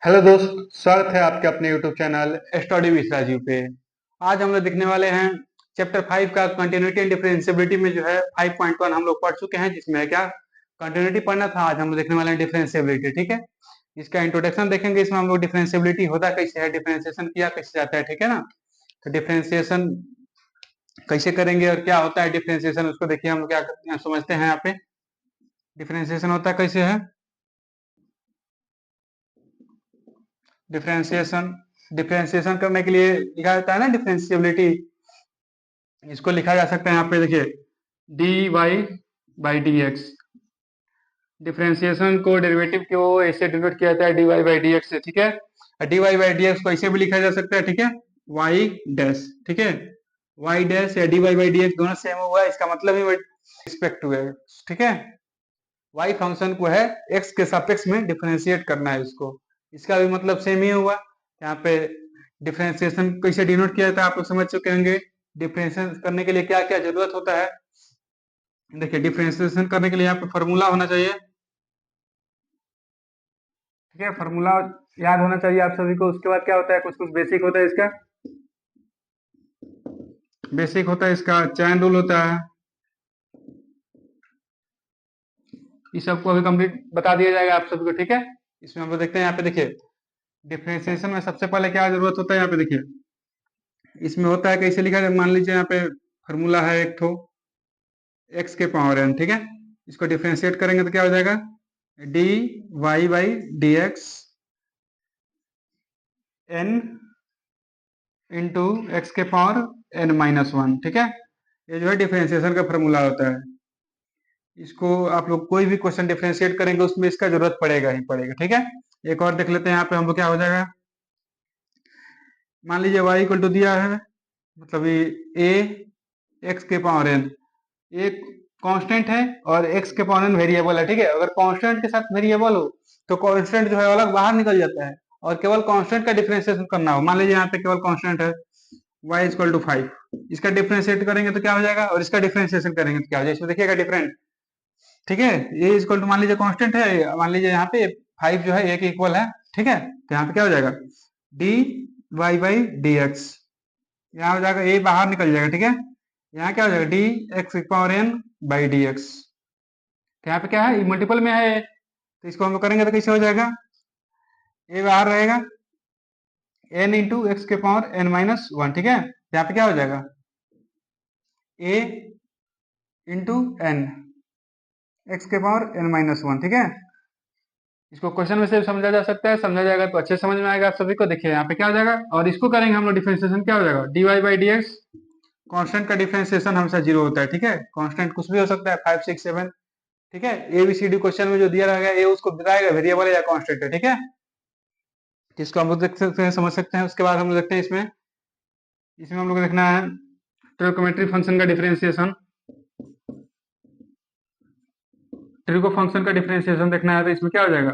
Hello दोस्त, स्वागत है आपके अपने YouTube channel study with Rajiv पे। आज हम लोग देखने वाले हैं चैप्टर 5 का कंटिन्यूटी एंड डिफरेंशियबिलिटी में जो है 5.1 हम लोग पढ़ चुके हैं, जिसमें है क्या कंटिन्यूटी पढ़ना था। आज हम लोग देखने वाले हैं डिफरेंशियबिलिटी। ठीक है, इसका इंट्रोडक्शन देखेंगे। इसमें हम लोग डिफरेंशियबिलिटी होता कैसे है, डिफरेंशिएशन किया कैसे जाता है, ठीक है ना। तो डिफरेंशिएशन कैसे करेंगे और क्या होता है डिफरेंशिएशन, उसको देखिए हम लोग क्या करते हैं, समझते हैं। यहाँ पे डिफरेंशिएशन होता कैसे है। डिफरेंशिएशन डिफरेंशिएशन करने के लिए लिखा जाता है ना डिफरेंशियबिलिटी। इसको लिखा जा सकता है, यहाँ पे देखिए D Y by D X. Differentiation को डेरिवेटिव को ऐसे डिनोट किया जाता है D Y by D X से, ठीक है। D Y by D X को ऐसे भी लिखा जा सकता है, ठीक है, वाई डैश, ठीक है। वाई डैश या D Y by D X दोनों सेम हुआ, इसका मतलब ही रिस्पेक्ट टू है, ठीक है। वाई फंक्शन को है एक्स के सापेक्ष में डिफरेंशिएट करना है इसको, इसका भी मतलब सेम ही हुआ। यहाँ पे डिफरेंशिएशन कैसे डिनोट किया जाता है आप लोग समझ चुके होंगे। डिफरेंशिएशन करने के लिए क्या क्या जरूरत होता है। देखिए डिफरेंशिएशन करने के लिए यहाँ पे फॉर्मूला होना चाहिए, ठीक है। फॉर्मूला याद होना चाहिए आप सभी को। उसके बाद क्या होता है, कुछ कुछ बेसिक होता है इसका। बेसिक होता है इसका चैन रूल होता है। इस सबको अभी कंप्लीट बता दिया जाएगा आप सभी को, ठीक है। इसमें हम लोग देखते हैं, यहाँ पे देखिए डिफरेंशिएशन में सबसे पहले क्या जरूरत होता है। यहाँ पे देखिए इसमें होता है कैसे लिखा जाए। मान लीजिए यहाँ पे फॉर्मूला है एक ठो एक्स के पावर एन, ठीक है। इसको डिफरेंशिएट करेंगे तो क्या हो जाएगा, D Y by D X N into X के पावर एन माइनस वन, ठीक है। ये जो है डिफरेंशिएशन का फॉर्मूला होता है। इसको आप लोग कोई भी क्वेश्चन डिफरेंशिएट करेंगे उसमें इसका जरूरत पड़ेगा ही पड़ेगा, ठीक है। एक और देख लेते हैं, यहाँ पे हम लोग क्या हो जाएगा। मान लीजिए y इक्वल टू दिया है, मतलब ये a x के पावर n एक कांस्टेंट है और x के पावर n वेरिएबल है, ठीक है। अगर कांस्टेंट के साथ वेरिएबल हो तो कांस्टेंट जो है अलग बाहर निकल जाता है, और केवल कांस्टेंट का डिफरेंशिएशन करना हो। मान लीजिए यहाँ पे केवल कांस्टेंट है y इक्वल टू 5, इसका डिफरेंशिएट करेंगे तो क्या हो जाएगा, और इसका डिफरेंशिएशन करेंगे तो क्या हो जाएगा, इसमें देखिएगा डिफरेंट, ठीक है। ये इक्वल टू मान लीजिए कांस्टेंट है, मान लीजिए यहाँ पे 5 जो है a के इक्वल है, ठीक है। तो यहाँ पे क्या हो जाएगा, D Y by D X, यहाँ हो जाएगा ए बाहर निकल जाएगा, ठीक है। यहाँ क्या हो जाएगा D X power N by D X. तो यहाँ पे क्या है, मल्टीपल में है, तो इसको हम लोग करेंगे तो कैसे हो जाएगा, ए बाहर रहेगा एन इंटू एक्स के पावर एन माइनस वन, ठीक है। यहाँ पे क्या हो जाएगा ए इंटू एन एक्स के पावर एन माइनस वन, ठीक है। इसको क्वेश्चन में से समझा जा सकता है, समझा जाएगा तो अच्छे समझ में आएगा आप सभी को। देखिए यहाँ पे क्या हो जाएगा, और इसको करेंगे हम लोग डिफरेंशिएशन, क्या हो जाएगा D Y by D X. Constant का डिफरेंशिएशन हमेशा जीरो होता है, ठीक है। कॉन्स्टेंट कुछ भी हो सकता है, 5 6 7, ठीक है। एबीसीडी क्वेश्चन में जो दिया रहेगा ये उसको बताएगा वेरिएबल है या कांस्टेंट है, ठीक है। इसको हम लोग देख सकते हैं, समझ सकते हैं। उसके बाद हम लोग देखते हैं इसमें इसमें हम लोग को देखना है ट्रिगोनोमेट्री फंक्शन का डिफरेंशिएशन। ट्रिगो फंक्शन का डिफरेंशिएशन देखना है तो इसमें क्या हो जाएगा,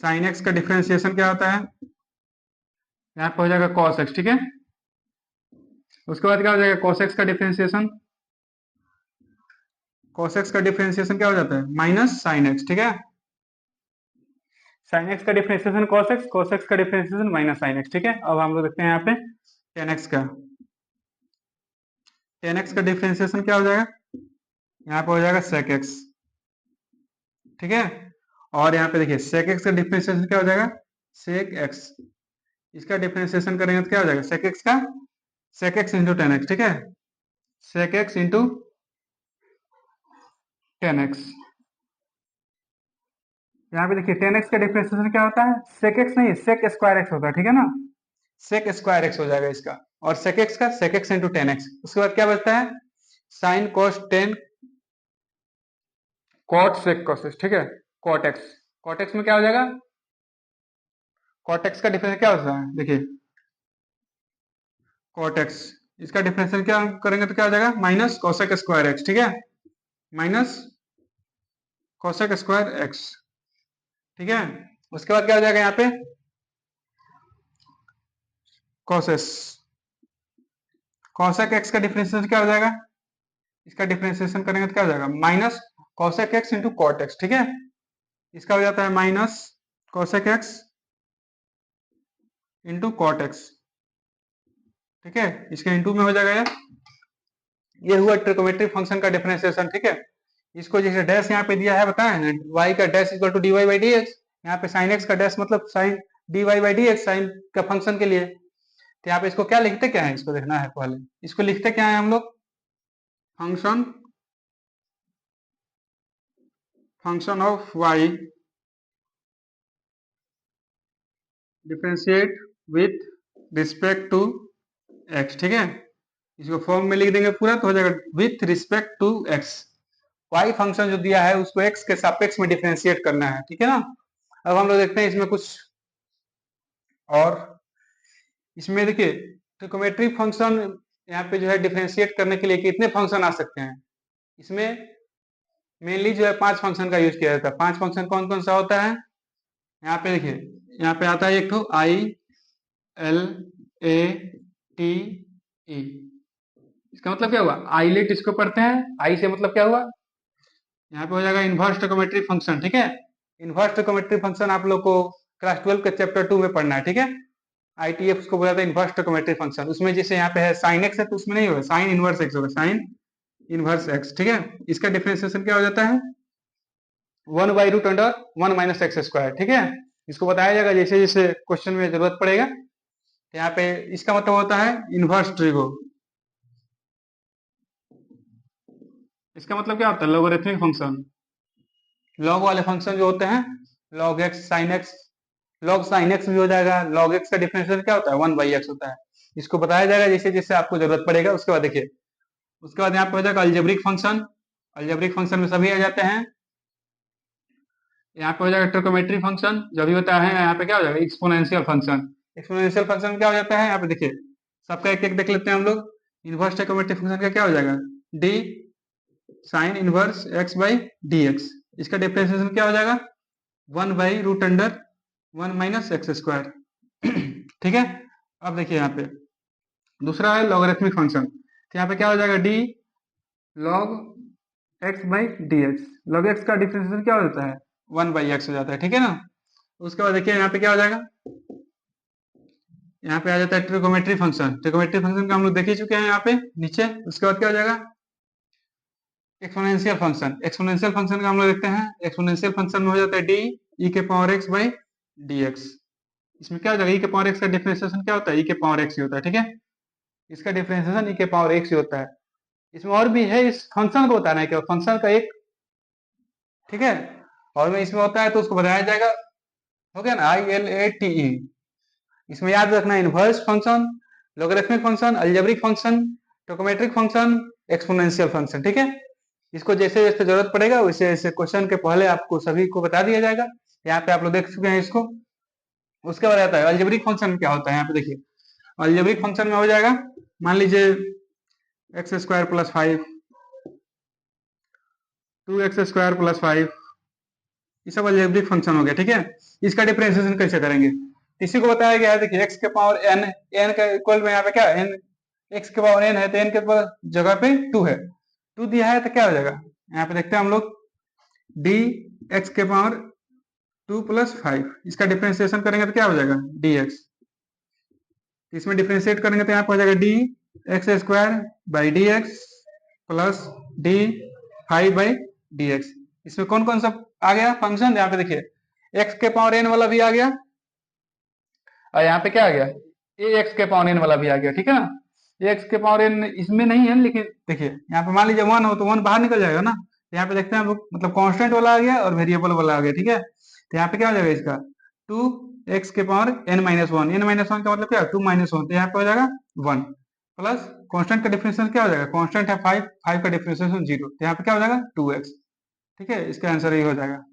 साइन एक्स का डिफरेंशिएशन क्या होता है, यहाँ पे हो जाएगा कॉस एक्स, ठीक है। उसके बाद क्या हो जाएगा कॉस एक्स का डिफरेंशिएशन। कॉस एक्स का डिफरेंशिएशन क्या हो जाता है, माइनस साइन एक्स, ठीक है। साइन एक्स का डिफरेंशिएशन कॉस एक्स का डिफरेंशिएशन माइनस साइन एक्स, ठीक है। अब हम लोग देखते हैं यहाँ पे टेन एक्स का। टेन एक्स का डिफरेंशिएशन क्या हो जाएगा, यहाँ पे हो जाएगा सेक एक्स, ठीक है। और यहाँ पे देखिए सेक एक्स का डिफरेंशिएशन क्या हो जाएगा, सेक एक्स। इसका डिफरेंशिएशन करेंगे तो क्या हो जाएगा, सेक एक्स का sec X into tan X, ठीक है। Sec X into tan X. यहाँ पे देखिए टेन एक्स का डिफरेंशिएशन क्या होता है, सेक एक्स नहीं सेक स्क्वायर एक्स होता है, ठीक है ना। सेक स्क्वायर एक्स हो जाएगा इसका, और सेक एक्स का sec X into tan X. उसके बाद क्या बचता है, sin cos tan cot sec cos, ठीक है। कॉट एक्स, कॉट एक्स में क्या हो जाएगा, कॉट एक्स का डिफरेंस क्या होता है, देखिए कॉट एक्स, इसका डिफरेंशियल क्या करेंगे तो क्या हो जाएगा, माइनस कोसेक स्क्वायर एक्स, ठीक है। माइनस कोसेक स्क्वायर एक्स, ठीक है। उसके बाद क्या हो जाएगा यहाँ पे कोसेस, कोसेक एक्स का डिफरेंशियल क्या हो जाएगा, इसका डिफरेंशिएशन करेंगे तो क्या हो जाएगा, minus cosec X into cot X, ठीक है। इसका हो जाता है minus cosec X into cot X, ठीक है, इसके इंटू में हो जाएगा ये हुआ ट्रिकोमेट्रिक फंक्शन का डिफरेंशिएशन, ठीक है। इसको जैसे डैश यहाँ पे दिया है बताए ना, y का dash equal to D Y by D X, यहाँ पे साइन एक्स का डैश मतलब sin D Y by D x, sin का फंक्शन के लिए। तो यहाँ पे इसको क्या लिखते क्या है, इसको देखना है पहले, इसको लिखते क्या है हम लोग, function function of y differentiate with respect to x, ठीक है। इसको फॉर्म में लिख देंगे पूरा तो हो जाएगा with respect to x, y function जो दिया है उसको x के सापेक्ष में डिफरेंशिएट करना है, ठीक है ना। अब हम लोग देखते हैं इसमें कुछ और, इसमें देखिए ट्रिकोमेट्रिक फंक्शन यहाँ पे जो है डिफरेंशिएट करने के लिए कितने फंक्शन आ सकते हैं, इसमें मेनली जो है 5 फंक्शन का यूज किया जाता है। 5 फंक्शन कौन कौन सा होता है, यहाँ पे देखिए, यहाँ पे आता है एक तो I L A T E, इसका मतलब क्या हुआ, आईलेट इसको पढ़ते हैं, आई से मतलब क्या हुआ, यहाँ पे हो जाएगा इनवर्स ट्रिकोमेट्रिक फंक्शन, ठीक है। इनवर्स ट्रिकोमेट्रिक फंक्शन आप लोग को क्लास 12 के चैप्टर 2 में पढ़ना है, ठीक है। आईटीएफ उसको बोला था इनवर्स ट्रिकोमेट्रिक फंक्शन, उसमें जैसे यहाँ पे है साइन एक्स है तो उसमें नहीं होगा, साइन इनवर्स एक्स होगा, साइन इनवर्स एक्स, ठीक है। इसका डिफरेंशिएशन क्या हो जाता है, 1 by root under 1 minus x square, ठीक है। इसको बताया जाएगा जैसे जैसे क्वेश्चन में जरूरत पड़ेगा। यहाँ पे इसका मतलब होता है इनवर्स ट्रिगो, इसका मतलब क्या होता है, लोगरिथमिक फंक्शन। लॉग वाले फंक्शन जो होते हैं, log x sine x, log sine x भी हो जाएगा, लॉग एक्स का डिफरेंशियल क्या होता है 1 बाई एक्स होता है। इसको बताया जाएगा जैसे जैसे आपको जरूरत पड़ेगा। उसके बाद देखिए, उसके बाद यहाँ पे हो जाएगा अलजेब्रिक फंक्शन, अलजेब्रिक फंक्शन में सभी आ जाते हैं। यहाँ पे हो जाएगा ट्रिकोमेट्री फंक्शन जो भी होता है, यहाँ पे क्या हो जाएगा एक्सपोनेंशियल फंक्शन। एक्सपोनेंशियल फंक्शन क्या हो जाता है, यहाँ पे देखिए सबका एक एक देख लेते हैं हम लोग। इनवर्स ट्रिकोमेट्री फंक्शन का क्या हो जाएगा, d sine inverse x by D x, इसका डिफरेंशिएशन क्या हो जाएगा 1 by root under 1 minus x square, ठीक है। अब देखिए यहाँ पे दूसरा है लॉगरिथमिक फंक्शन, तो यहाँ पे क्या हो जाएगा D log x by D x, log x का डिफरेंशिएशन क्या हो जाता है 1 बाई एक्स हो जाता है, ठीक है ना। उसके बाद देखिए यहाँ पे क्या हो जाएगा, यहाँ पे आ जाता है ट्रिकोमेट्री फंक्शन, ट्रिकोमेट्री फंक्शन का हम लोग देख ही चुके हैं यहाँ पे नीचे। उसके बाद क्या हो जाएगा एक्सपोनेंशियल फंक्शन, एक्सपोनेंशियल फंक्शन का हम लोग देखते हैं, एक्सपोनेंशियल फंक्शन में हो जाता है डी ई के power x by D x. इसमें क्या हो जाएगा, ई के पावर एक्स का डिफरेंशिएशन क्या होता है, ई के पावर एक्स ही होता है, ठीक है। इसका डिफरेंशिएशन ई के पावर एक्स ही होता है। इसमें और भी है, इस फंक्शन को बताना है क्या, फंक्शन का एक, ठीक है, और में इसमें होता है तो उसको बताया जाएगा, हो गया ना, I L A T E. इसमें याद रखना inverse function, logarithmic function, algebraic function, trigonometric function, exponential function, ठीक है। इसको जैसे जैसे जरूरत पड़ेगा वैसे वैसे क्वेश्चन के पहले आपको सभी को बता दिया जाएगा। यहाँ पे आप लोग देख चुके हैं इसको। उसके बाद आता है अलजेब्रिक फंक्शन क्या होता है, यहाँ पे देखिए अलजेब्रिक फंक्शन में हो जाएगा, मान लीजिए x square plus 5, 2x square plus 5, ये सब अलजेब्रिक फंक्शन हो गया, ठीक है। इसका डिफरेंशिएशन कैसे करेंगे, इसी को बताया गया है। देखिए x के पावर n, n का इक्वल में यहाँ पे क्या है n, x के पावर n है तो n के जगह पे 2 है, 2 दिया है तो क्या हो जाएगा, यहाँ पे देखते हैं हम लोग डी एक्स के पावर 2 प्लस 5, इसका डिफरेंशिएशन करेंगे तो क्या हो जाएगा डी एक्स, इसमें डिफरेंशिएट करेंगे तो यहाँ पे हो जाएगा D x square by D x plus D 5 by D x. इसमें कौन कौन सा आ गया फंक्शन, यहाँ पे देखिए x के पावर n वाला भी आ गया, और यहाँ पे क्या आ गया ए एक्स के पावर n वाला भी आ गया, ठीक है ना। एक्स के पावर n इसमें नहीं है, लेकिन देखिए यहाँ पे मान लीजिए 1 हो तो 1 बाहर निकल जाएगा ना। तो यहाँ पे देखते हैं हम लोग, मतलब कांस्टेंट वाला आ गया और वेरिएबल वाला आ गया, ठीक है। तो यहाँ पे क्या हो जाएगा इसका 2x के power n minus one, n minus one का मतलब क्या है 2 माइनस वन, तो यहाँ पे हो जाएगा 1 प्लस कांस्टेंट का डिफरेंशिएशन क्या हो जाएगा, कांस्टेंट है 5, 5 का डिफरेंशिएशन 0, तो यहाँ पे क्या हो जाएगा 2x, ठीक है। इसका आंसर ये हो जाएगा।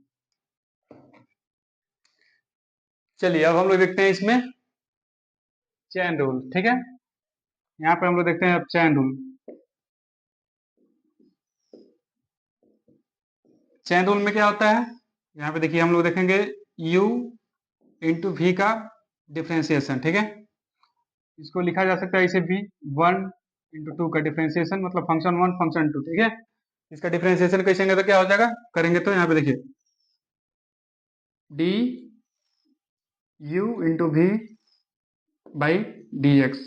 चलिए अब हम लोग देखते हैं इसमें चेन रूल, ठीक है। यहाँ पे हम लोग देखते हैं अब चेन रूल। चेन रूल में क्या होता है, यहाँ पे देखिए हम लोग देखेंगे u इंटू वी का डिफरेंशिएशन, ठीक है। इसको लिखा जा सकता है इसे v 1 इंटू 2 का डिफरेंशिएशन, मतलब फंक्शन 1 फंक्शन 2, ठीक है। इसका डिफरेंशिएशन कैसे तो क्या हो जाएगा करेंगे, तो यहाँ पे देखिए d u into v by D x.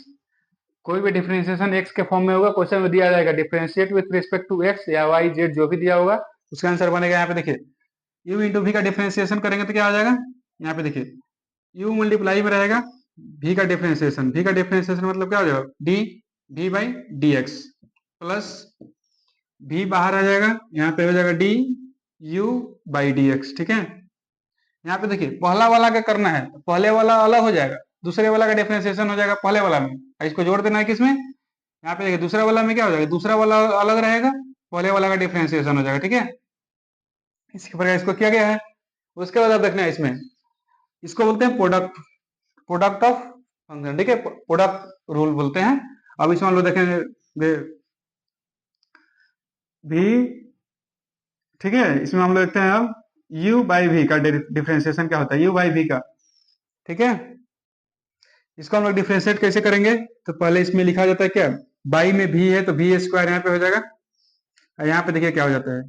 कोई भी डिफरेंशिएशन x के फॉर्म में होगा, क्वेश्चन में दिया जाएगा differentiate with respect to x या y z जो भी दिया होगा उसका आंसर बनेगा। यहाँ पे देखिए u इंटू वी का डिफरेंशिएशन करेंगे तो क्या आ जाएगा, यहाँ पे देखिए u मल्टीप्लाई में रहेगा v का डिफरेंशिएशन, v का डिफरेंशिएशन मतलब क्या हो जाएगा d v by D x plus v बाहर आ जाएगा, यहाँ पे हो जाएगा d u by D x. ठीक है, यहाँ पे देखिए पहला वाला क्या करना है, पहले वाला अलग हो जाएगा, दूसरे वाला का डिफरेंशिएशन हो जाएगा पहले वाला में, इसको जोड़ देना है किसमें, यहाँ पे देखिए दूसरा वाला में क्या हो जाएगा, दूसरा वाला अलग रहेगा, पहले वाला का डिफरेंशिएशन हो जाएगा। ठीक है, इसी प्रकार इसको किया गया है। उसके बाद आप देखना है इसमें, इसको बोलते हैं प्रोडक्ट, प्रोडक्ट ऑफ फंक्शन। ठीक है, प्रोडक्ट रूल बोलते हैं। अब इसमें हम लोग देखेंगे भी, ठीक है, इसमें हम लोग देखते हैं अब u बाई वी का डिफरेंशिएशन क्या होता है, u बाई वी का। ठीक है, इसको हम लोग डिफरेंशिएट कैसे करेंगे, तो पहले इसमें लिखा जाता है क्या, बाई में v है तो v स्क्वायर यहाँ पे हो जाएगा, और यहाँ पे देखिए क्या हो जाता है,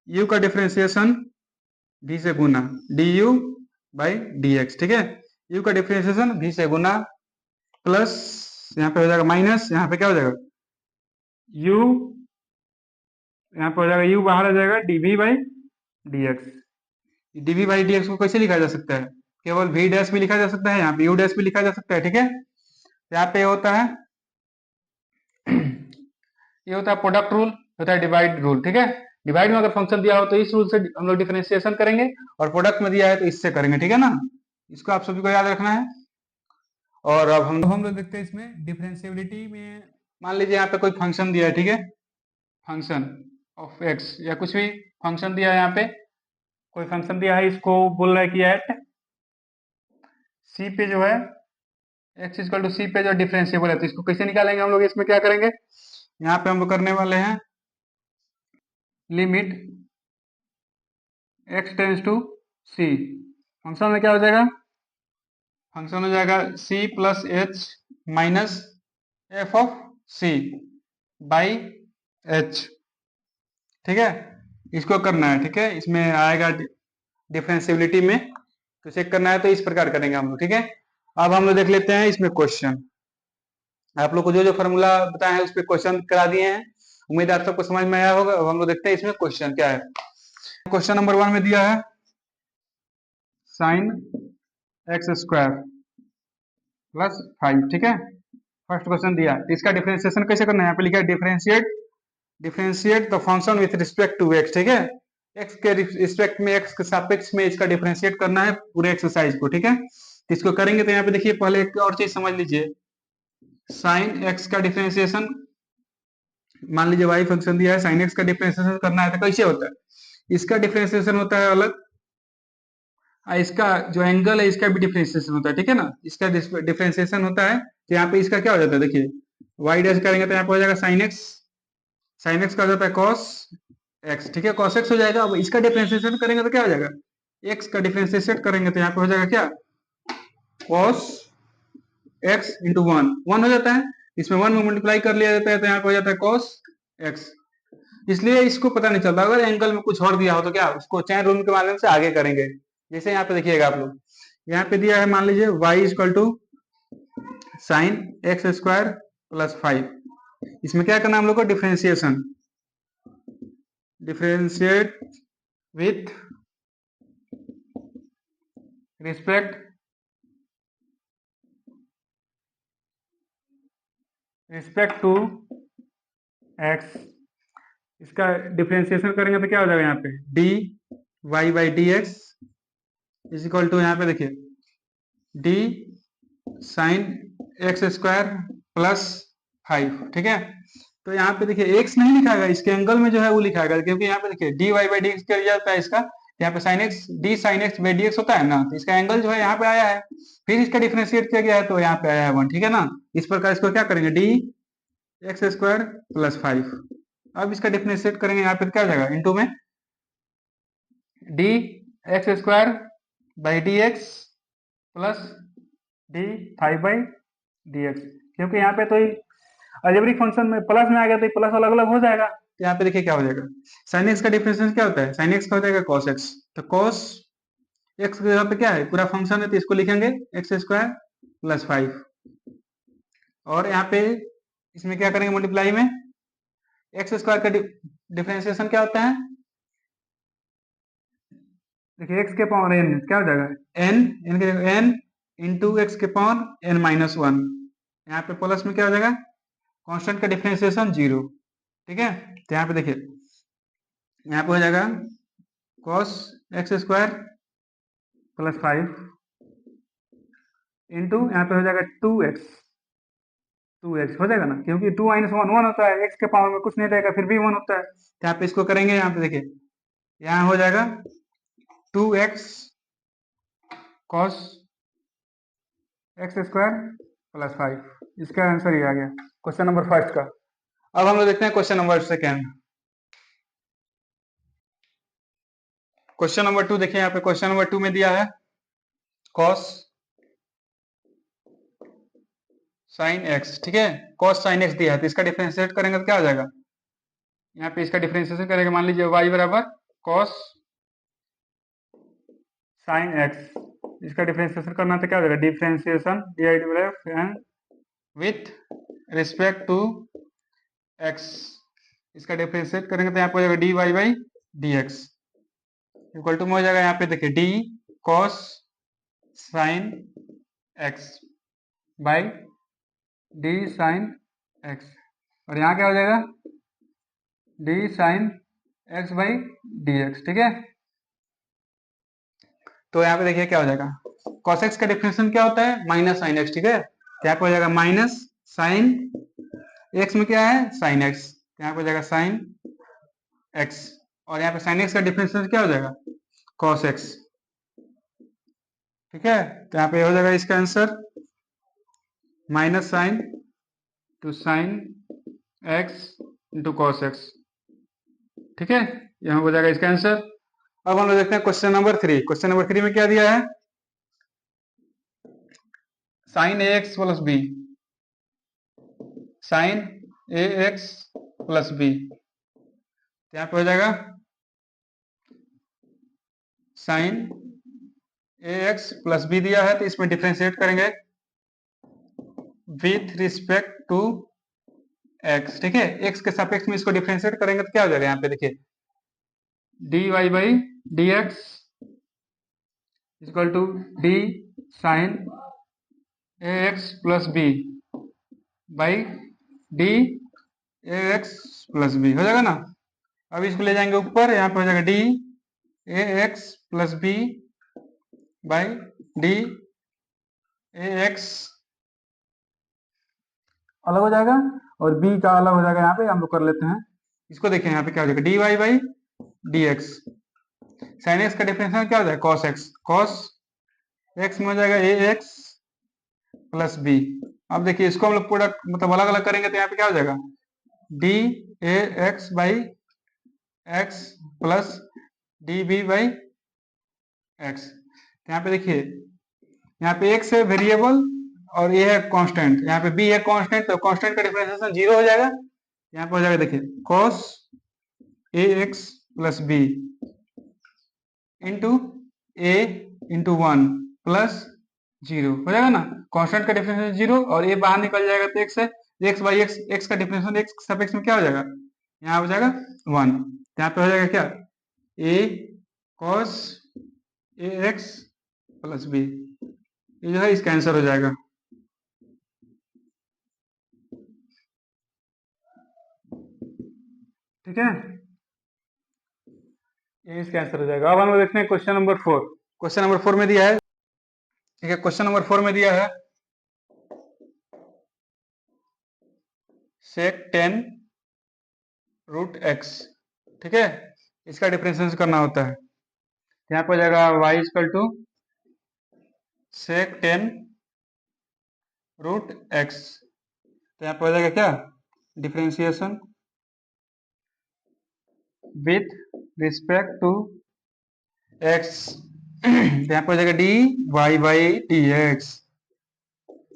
u का डिफरेंशिएशन v से गुना du बाई डी एक्स। ठीक है, u का डिफरेंशिएशन v से गुना प्लस यहाँ पे हो जाएगा माइनस, यहाँ पे क्या हो जाएगा u, यहाँ पे हो जाएगा u बाहर आ जाएगा dv by D x. dv by D X को कैसे लिखा जा सकता है, केवल v डैश भी लिखा जा सकता है, यहाँ पे u डैश भी लिखा जा सकता है। ठीक है, यहाँ पे होता है ये होता है प्रोडक्ट रूल, होता है डिवाइड रूल। ठीक है, डिवाइड में अगर फंक्शन दिया हो तो इस रूल से हम लोग डिफरेंशिएशन करेंगे, और प्रोडक्ट में दिया है तो इससे करेंगे। ठीक है ना, इसको आप सभी को याद रखना है। और अब हम लोग देखते हैं इसमें डिफरेंशिएबिलिटी में, मान लीजिए यहाँ पे कोई फंक्शन दिया है, ठीक है, फंक्शन ऑफ एक्स या कुछ भी फंक्शन दिया है, यहाँ पे कोई फंक्शन दिया है, इसको बोल रहा है कि एट सी पे जो है एक्स इक्वल टू सी पे जो डिफरेंशिएबल है, तो इसको कैसे निकालेंगे हम लोग, इसमें क्या करेंगे, यहाँ पे हम लोग करने वाले हैं limit x tends to c, function में क्या हो जाएगा, फंक्शन हो जाएगा c plus h minus f of c by h. ठीक है, इसको करना है। ठीक है, इसमें आएगा डिफरेंशिएबिलिटी में, तो चेक करना है तो इस प्रकार करेंगे हम लोग। ठीक है, अब हम लोग देख लेते हैं इसमें क्वेश्चन, आप लोग को जो जो फॉर्मूला बताया है उस पर क्वेश्चन करा दिए हैं, उम्मीद है आप सबको समझ में आया होगा। अब हम लोग देखते हैं इसमें क्वेश्चन क्या है। क्वेश्चन नंबर 1 में दिया है साइन एक्स स्क्वायर प्लस 5। ठीक है, फर्स्ट क्वेश्चन दिया, इसका डिफरेंशिएशन कैसे करना है, यहाँ पे लिखा है differentiate the function with respect to x. ठीक है, एक्स के रिस्पेक्ट में, एक्स के सापेक्ष में इसका डिफरेंशिएट करना है पूरे एक्सरसाइज को। ठीक है, तो इसको करेंगे तो यहाँ पे देखिए पहले एक और चीज समझ लीजिए, साइन एक्स का डिफरेंशिएशन, मान लीजिए वाई फंक्शन दिया है, साइन एक्स का डिफरेंशिएशन करना है तो कैसे होता है, इसका डिफरेंशिएशन होता है अलग, इसका जो एंगल है इसका भी डिफरेंशिएशन होता है। ठीक है ना, इसका डिफरेंशिएशन होता है, तो यहाँ पे इसका क्या हो जाता है, देखिए वाई डैश करेंगे तो यहाँ पे हो जाएगा साइन एक्स, साइन एक्स का हो जाता है कॉस एक्स। ठीक है, कॉस एक्स हो जाएगा। अब इसका डिफरेंशिएशन करेंगे तो क्या हो जाएगा, एक्स का डिफरेंशिएशन करेंगे तो यहाँ पे हो जाएगा क्या, कॉस एक्स इंटू वन हो जाता है, इसमें 1 में मल्टीप्लाई कर लिया जाता है तो यहाँ पे हो जाता है कॉस एक्स। इसलिए इसको पता नहीं चलता, अगर एंगल में कुछ और दिया हो तो क्या उसको चैन रूल के माध्यम से आगे करेंगे। जैसे यहाँ पे देखिएगा आप लोग, यहाँ पे दिया है मान लीजिए y equal to sine x square plus 5, इसमें क्या करना है हम लोग को, differentiation, differentiate with respect to x, इसका डिफरेंशिएशन करेंगे तो क्या हो जाएगा, यहाँ पे d Y by D x is equal to, यहाँ पे देखिए d sine x square plus 5। ठीक है, तो यहाँ पे देखिए x नहीं लिखाएगा, इसके एंगल में जो है वो लिखाएगा, क्योंकि यहाँ पे देखिए D Y by D x क्या जाता है इसका, यहाँ पे sign x d sine x by D x होता है ना, तो इसका एंगल जो है यहाँ पे आया है, फिर इसका डिफरेंशिएट किया गया है तो यहाँ पे आया है 1। ठीक है ना, इस प्रकार इसको क्या करेंगे, डी एक्स स्क्वायर प्लस 5, अब इसका डिफरेंशिएट करेंगे, यहाँ पे क्या हो जाएगा इंटू में D x square by D x plus D 5 by D x, क्योंकि यहाँ पे तो अलजेब्रिक फंक्शन में प्लस में आ गया तो प्लस अलग अलग हो जाएगा, तो यहाँ पे देखिए क्या हो जाएगा, साइन एक्स का डिफरेंशिएशन क्या होता है, साइन एक्स का हो जाएगा कॉस एक्स, तो कॉस एक्स की जगह पे क्या है, पूरा फंक्शन है, तो इसको लिखेंगे एक्स स्क्वायर प्लस 5। और यहाँ पे इसमें क्या करेंगे, मल्टीप्लाई में एक्स स्क्वायर का डिफरेंशिएशन क्या होता है, देखिए एक्स के पावर एन क्या हो जाएगा, एन, एन की जगह एन इंटू एक्स के पावर एन माइनस वन। यहाँ पे प्लस में क्या हो जाएगा, कांस्टेंट का डिफरेंशिएशन 0। ठीक है, तो यहाँ पे देखिए, यहाँ पे हो जाएगा cos x square plus 5 into यहाँ पे हो जाएगा 2x हो जाएगा ना, क्योंकि 2 माइनस वन वन होता है, एक्स के पावर में कुछ नहीं रहेगा फिर भी वन होता है, तो यहाँ पे इसको करेंगे, यहाँ पे देखिए यहाँ हो जाएगा 2x cos x square plus 5। इसका आंसर ये आ गया क्वेश्चन नंबर फर्स्ट का। अब हम लोग देखते हैं question number second. Question number 2 देखिए, यहाँ पे क्वेश्चन नंबर 2 में दिया है cos sin x, ठीक है, cos sin x दिया है, तो इसका डिफरेंशिएट करेंगे तो क्या हो जाएगा, यहाँ पे इसका डिफरेंशिएशन करेंगे, मान लीजिए y बराबर cos sin x, इसका डिफरेंशिएशन करना तो क्या हो जाएगा, differentiation and with respect to x, इसका डिफरेंशिएट करेंगे तो यहाँ पे हो जाएगा dy by dx equal to में हो जाएगा, यहाँ पे देखिए d cos sin x by d sin x, और यहाँ क्या हो जाएगा d sin x by dx। ठीक है, तो यहाँ पे देखिए क्या हो जाएगा, cos x का डिफरेंशिएशन क्या होता है, माइनस साइन x। ठीक है, तो यहाँ पे हो जाएगा माइनस साइन x में क्या है साइन x, तो यहाँ पे हो जाएगा साइन x, और यहाँ पे साइन x का डिफरेंशिएशन क्या हो जाएगा cos x। ठीक है, तो यहाँ पे हो जाएगा इसका answer minus sine two sine x into cos x. ठीक है, यहाँ हो जाएगा इसका आंसर। अब हम लोग देखते हैं क्वेश्चन नंबर 3। क्वेश्चन नंबर 3 में क्या दिया है, sign a x plus B, sign a x plus B, यहाँ पे हो जाएगा sign a x plus B दिया है, तो इसमें डिफरेंशिएट करेंगे विथ रिस्पेक्ट टू एक्स। ठीक है, एक्स के सापेक्ष में इसको डिफरेंशिएट करेंगे तो क्या हो जाएगा, यहाँ पे देखिए D Y by D x equal to d sine a x plus b by d a x plus b, हो जाएगा ना। अब इसको ले जाएंगे ऊपर, यहाँ पे हो जाएगा d a x plus b by d a x अलग हो जाएगा, और b का अलग हो जाएगा, यहाँ पे हम लोग कर लेते हैं इसको। देखें यहाँ पे क्या हो जाएगा D Y by D x, sine x का डिफरेंशियल क्या हो जाएगा कॉस एक्स, कॉस एक्स में हो जाएगा ए एक्स प्लस बी। अब देखिए इसको हम लोग पूरा मतलब अलग अलग करेंगे तो यहाँ पे क्या हो जाएगा d a x by x plus d b by x. यहाँ पे देखिए यहाँ पे एक्स है वेरिएबल और ये है कांस्टेंट, यहाँ पे बी है कांस्टेंट, तो कांस्टेंट का डिफरेंशिएशन 0 हो जाएगा। यहाँ पे हो जाएगा देखिए cos ए एक्स प्लस बी इंटू ए इंटू वन प्लस 0 हो जाएगा ना, कांस्टेंट का डिफरेंशिएशन 0 और ये बाहर निकल जाएगा तो एक्स है, एक्स बाई एक्स, एक्स का डिफरेंशिएशन एक्स सपेक्ष में क्या हो जाएगा, यहाँ हो जाएगा 1, यहाँ पे हो जाएगा क्या ए cos ए एक्स प्लस बी, ये जो है इसका आंसर हो जाएगा। ठीक है, ये इसका आंसर हो जाएगा। अब हम लोग देखते हैं क्वेश्चन नंबर 4। क्वेश्चन नंबर 4 में दिया है, ठीक है, क्वेश्चन नंबर 4 में दिया है sec 10 रूट एक्स। ठीक है, इसका डिफरेंशिएशन करना होता है, यहाँ पे हो जाएगा y equal to sec 10 root x, तो यहाँ पे हो जाएगा क्या differentiation with respect to x, यहाँ पे हो जाएगा D Y by D x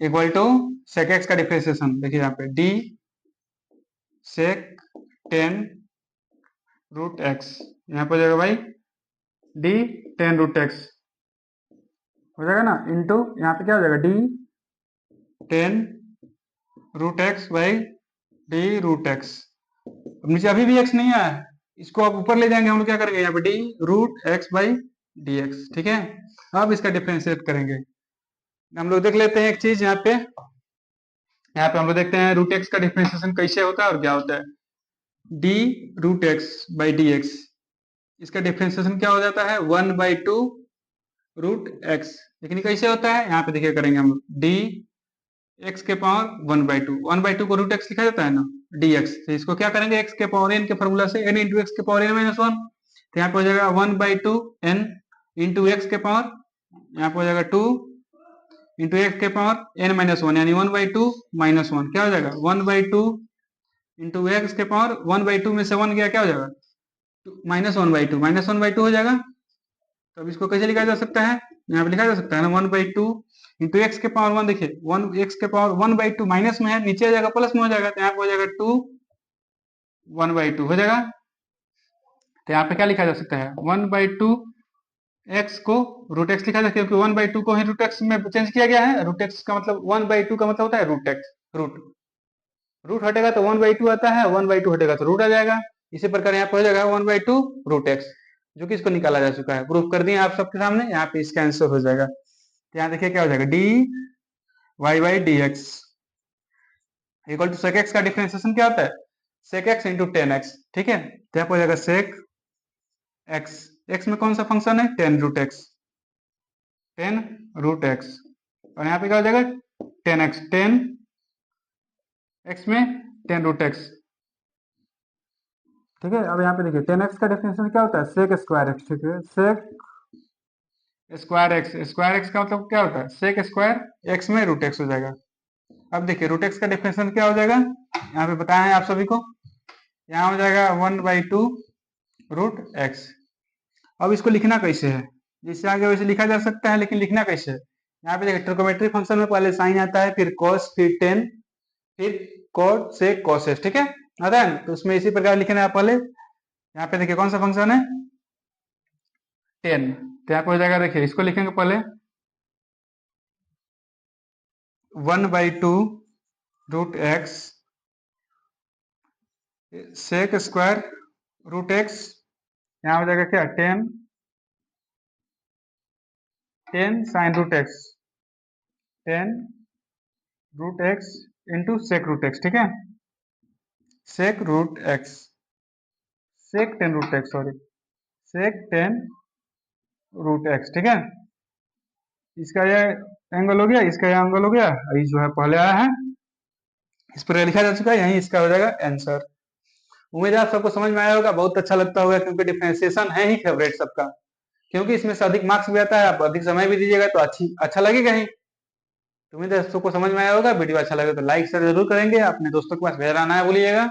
equal to sec x का डिफरेंशिएशन, देखिए यहाँ पे डी सेक 10 रूट एक्स, यहाँ पे हो जाएगा भाई डी 10 रूट एक्स हो जाएगा ना, इंटू यहाँ पे क्या हो जाएगा डी 10 √x/d√x। अब नीचे अभी भी x नहीं आया है, इसको आप ऊपर ले जाएंगे, हम लोग क्या करेंगे यहाँ पे d√x/dx, ठीक है। अब इसका डिफरेंशिएट करेंगे। हम लोग देख लेते हैं एक चीज यहाँ पे हम लोग देखते हैं रूट एक्स का डिफरेंशिएशन कैसे होता है और क्या होता है। d√x/dx, इसका डिफरेंशिएशन क्या हो जाता है 1/2 √x। लेकिन ये कैसे होता है, यहाँ पे देखिए करेंगे हम लोग डी एक्स के पावर 1/2, 1/2 को √x लिखा जाता है ना dx, तो इसको क्या करेंगे एक्स के पावर n के फॉर्मूला से n इंटू एक्स के पावर n-1, तो यहाँ पे हो जाएगा 1/2 n इंटू एक्स के पावर, यहाँ पे हो जाएगा 2 इंटू एक्स के पावर n-1, यानी 1/2 -1 क्या हो जाएगा 1/2 इंटू एक्स के पावर 1/2 में से 1 गया क्या हो जाएगा -1/2 हो जाएगा। तो अब इसको कैसे लिखा जा सकता है, यहाँ पे लिखा जा सकता है ना 1/2 इंटू एक्स के पावर 1, देखिए 1 x के पावर 1/2 माइनस में है, नीचे आ जाएगा प्लस में हो जाएगा, तो यहाँ पे हो जाएगा 2 1/2 हो जाएगा। तो यहाँ पे क्या लिखा जा सकता है 1/2 x को √x लिखा जाता है, क्योंकि 1/2 को ही √x में चेंज किया गया है। √x का मतलब 1/2 का मतलब होता है √x, रूट हटेगा तो 1/2 आता है, 1/2 हटेगा तो रूट आ जाएगा। इसी प्रकार यहाँ पे हो जाएगा 1/2 √x, जो कि इसको निकाला जा चुका है, प्रूफ कर दिए आप सबके सामने। यहाँ पे इसका आंसर हो जाएगा, तो यहाँ देखिए क्या हो जाएगा dy/dx equal to sec x का डिफरेंशिएशन क्या होता है sec x इंटू 10x, ठीक है। तो यहाँ पे हो जाएगा sec x, x में कौन सा फंक्शन है 10 √x, 10 √x, और यहाँ पे क्या हो जाएगा 10x, 10x में 10 √x, ठीक है। अब यहाँ पे देखिए 10x का डिफरेंशिएशन क्या होता है sec स्क्वायर x, ठीक है। sec square x, square x का मतलब क्या होता है sec स्क्वायर x में √x हो जाएगा। अब देखिए √x का डिफरेंशिएशन क्या हो जाएगा, यहाँ पे बताया है आप सभी को, यहाँ हो जाएगा 1/2 √x। अब इसको लिखना कैसे है, जिससे आगे वैसे लिखा जा सकता है, लेकिन लिखना कैसे है, यहाँ पे देखिए ट्रिग्नोमेट्री फंक्शन में पहले साइन आता है, फिर cos, फिर tan, फिर cot, sec, cos, ठीक है, आता है ना। तो उसमें इसी प्रकार लिखना है पहले। यहाँ पे देखिए कौन सा फंक्शन है tan, तो यहाँ पे हो जाएगा, देखिए इसको लिखेंगे पहले 1/2 √x sec स्क्वायर √x, यहाँ हो जाएगा क्या 10 sin √x, 10 √x into sec √x, ठीक है, sec √x, sec 10 √x, sorry sec 10 √x, ठीक है। इसका यह एंगल हो गया, इसका यह एंगल हो गया, ये जो है पहले आया है, इस पर लिखा जा चुका है, यही इसका हो जाएगा आंसर। उम्मीद है आप सबको समझ में आया होगा, बहुत अच्छा लगता होगा, क्योंकि डिफरेंशिएशन है ही फेवरेट सबका, क्योंकि इसमें से अधिक मार्क्स भी आता है, आप अधिक समय भी दीजिएगा तो अच्छा लगेगा ही। तो उम्मीद है सबको समझ में आया होगा। वीडियो अच्छा लगे तो लाइक शेयर जरूर करेंगे, अपने दोस्तों के पास भेजना ना भूलिएगा।